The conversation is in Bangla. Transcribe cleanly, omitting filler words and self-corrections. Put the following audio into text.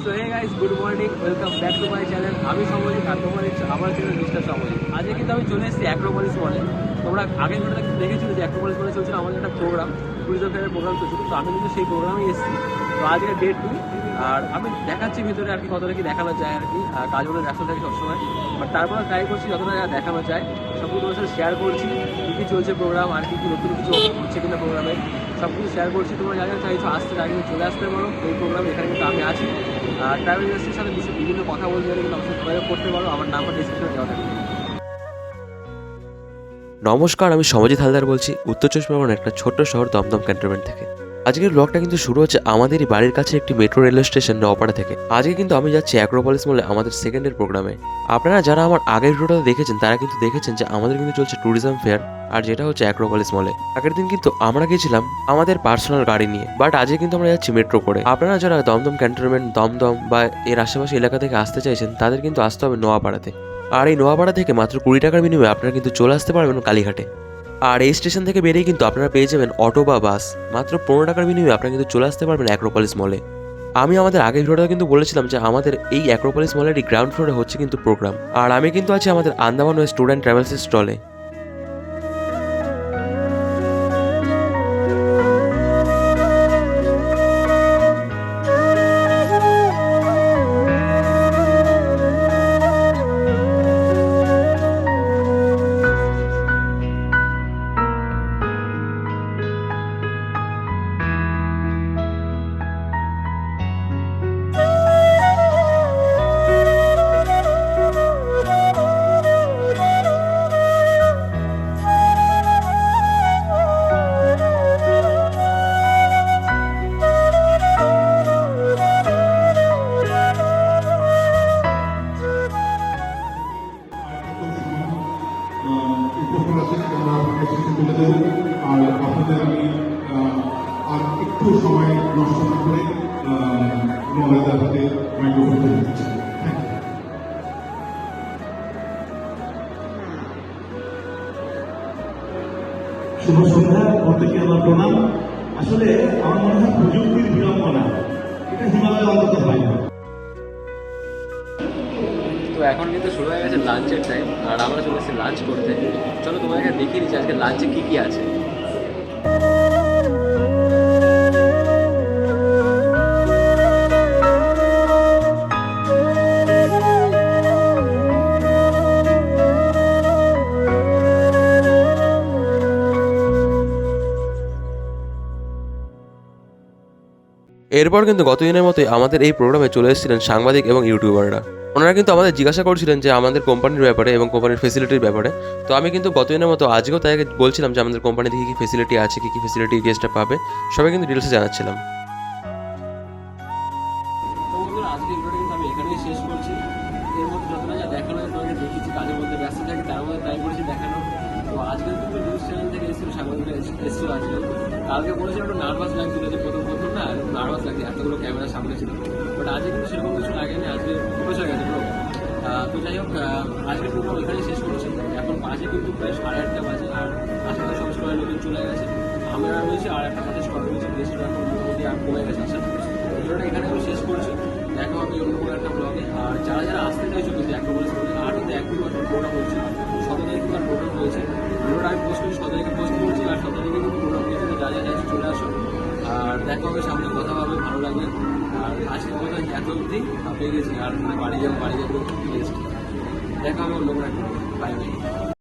So hey guys, good morning, welcome back to my channel. আমি সমজিৎ আর তোমার আমার চ্যানেল মিস্টার সমজিৎ। আজকে কিন্তু আমি চলে এসেছি অ্যাক্রোপলিস মলে। তোমরা আগের ভিডিওটা কিন্তু দেখেছিলে যে অ্যাক্রোপলিস মলে চলছিল আমাদের একটা প্রোগ্রাম, ট্যুরিজম ফেয়ারের প্রোগ্রাম চলছিল। তো আমি কিন্তু সেই প্রোগ্রামেই এসেছি। তো আজকে ডে 2, আর আমি দেখাচ্ছি ভিতরে আর কি কতটা কি দেখানো যায় আর কি। কাজ হলে ব্যস্ত থাকি সবসময়, বাট তারপরে ট্রাই করছি যতটা দেখানো যায় সব কিছু তোমার সাথে শেয়ার করছি। কী চলছে প্রোগ্রাম আর কি নতুন কিছু হচ্ছে কিনা প্রোগ্রামে সব কিছু শেয়ার করছি। তোমরা যারা চাইছো আসতে আগে চলে আসতে পারো এই প্রোগ্রামে। এখানে কিন্তু আমি আছি। আর ট্রাভেল এজেন্সির সাথে বিভিন্ন কথা বলতে গেলে কিন্তু আমার সাথে যোগাযোগ করতে পারো। আমার নাম্বার ডিসক্রিপশনে দেওয়া থাকবে। নমস্কার, আমি সমজিৎ হালদার বলছি উত্তর চব্বিশ পরগনার একটা ছোট্ট শহর দমদম ক্যান্টনমেন্ট থেকে। আজকের ব্লগটা কিন্তু শুরু হচ্ছে আমাদেরই বাড়ির কাছে একটি মেট্রো রেলওয়ে স্টেশন নওপাড়া থেকে। আজকে কিন্তু আমি যাচ্ছি অ্যাক্রোপলিস মলে আমাদের সেকেন্ডের প্রোগ্রামে। আপনারা যারা আমার আগের ভিডিওটা দেখেছেন তারা কিন্তু দেখেছেন যে আমাদের কিন্তু চলছে ট্যুরিজম ফেয়ার, আর যেটা হচ্ছে অ্যাক্রোপলিস মলে। আগের দিন কিন্তু আমরা গেছিলাম আমাদের পার্সোনাল গাড়ি নিয়ে, বাট আজকে কিন্তু আমরা যাচ্ছি মেট্রো করে। আপনারা যারা দমদম ক্যান্টনমেন্ট, দমদম বা এর আশেপাশে এলাকা থেকে আসতে চাইছেন তাদের কিন্তু আসতে হবে নোয়াপাড়াতে। আর এই নোয়াপাড়া থেকে মাত্র 20 টাকার বিনিময়ে আপনারা কিন্তু চলে আসতে পারবেন কালীঘাটে। আর এই স্টেশন থেকে বেরিয়ে কিন্তু আপনারা পেয়ে যাবেন অটো বা বাস। মাত্র 15 টাকার বিনিময়ে আপনারা কিন্তু চলে আসতে পারবেন অ্যাক্রোপলিস মলে। আমি আমাদের আগের ভিডিওটা কিন্তু বলেছিলাম যে আমাদের এই অ্যাক্রোপলিস মলেরই গ্রাউন্ড ফ্লোরে হচ্ছে কিন্তু প্রোগ্রাম। আর আমি কিন্তু আছি আমাদের আন্দামান ওয়েস্ট ট্যুর অ্যান্ড ট্রাভেলসের স্টলে। আর আপনাদের আমি আর একটু সময় নষ্ট না করে মলেদার হাতে মাইক্রোফোন তুলে দিচ্ছি। শুভ সন্ধ্যা, প্রত্যেকে আমার প্রণাম। আসলে আমার মনে হয় প্রযুক্তির বিড়ম্বনা এটা হিমালয় অন্তত হয় না। তো এখন কিন্তু শুরু হয়ে গেছে লাঞ্চের টাইম, আর আমরা চলে এসেছি লাঞ্চ করতে। চলো তোমাকে দেখিয়ে দিচ্ছি আজকে লাঞ্চে কী কী আছে। এরপর কিন্তু গতদিনের মতোই আমাদের এই প্রোগ্রামে চলে এসেছিলেন সাংবাদিক এবং ইউটিউবাররা। ওনারা কিন্তু আমাদের জিজ্ঞাসা করছিলেন যে আমাদের কোম্পানির ব্যাপারে এবং কোম্পানির ফেসিলিটির ব্যাপারে। তো আমি কিন্তু গতদিনের মতো আজকেও তাদেরকে বলছিলাম যে আমাদের কোম্পানিতে কী কী ফেসিলিটি আছে, কী কী ফেসিলিটি গেস্টরা পাবে, সবাই কিন্তু ডিটেলসে জানাচ্ছিলাম। তো বন্ধুরা, আজকে ভিডিওটা কিন্তু আমি এখানেই শেষ করছি। এর মধ্যে যতটা যা দেখানো হয় তোমাকে দেখিয়েছি, কাজের মধ্যে ব্যস্ত থাকি তার মধ্যে ট্রাই করেছি দেখানো। তো আজকে কিন্তু নিউজ চ্যানেল থেকে এসেছিল, সাংবাদিকরা এসেছিল আজকে। কালকে বলেছিল একটু নার্ভাস লাগছিল, যে প্রথম না নার্ভাস লাগছে, এতগুলো ক্যামেরার সামনে ছিল। বাট আজকে কিন্তু সেরকম কিছু লাগেনি, আজকে ফোকাস হয়ে গেছে পুরো। তো যাই হোক, আজকে প্রোগ্রাম এখানেই শেষ করেছি। এখন বাজে কিন্তু প্রায় 8:30 বাজে, আর আসাতে সব সময় নতুন চলে গেছে। আমরা রয়েছি আর একটা সাথে স্টল রয়েছে, গেস্টরা এখন মোটামুটি আর কমে গেছে আসার। ভিডিওটা এখানে আমি শেষ করছি। দেখা হবে অন্য কোনো একটা ব্লগে। আর যারা যারা আসতে চাইছো কিন্তু অ্যাক্রোপলিস মলে, আর কিন্তু 1-2 বছর প্রোগ্রাম হচ্ছে, 17 তারিখ কিন্তু প্রোগ্রাম রয়েছে। ভিডিওটা আমি পোস্ট করি 17 তারিখে পোস্ট করছি, আর 17 তারিখে কিন্তু প্রোগ্রাম রয়েছে। যা যা চাইছো চলে আসো, আর দেখা হবে, সামনে কথা হবে, ভালো লাগবে। আর আজকের কথা এত অবধি পেয়ে গেছি, আর বাড়ি যাবো রেস্ট। দেখা হবে অন্য কোনো একটা। Bye bye.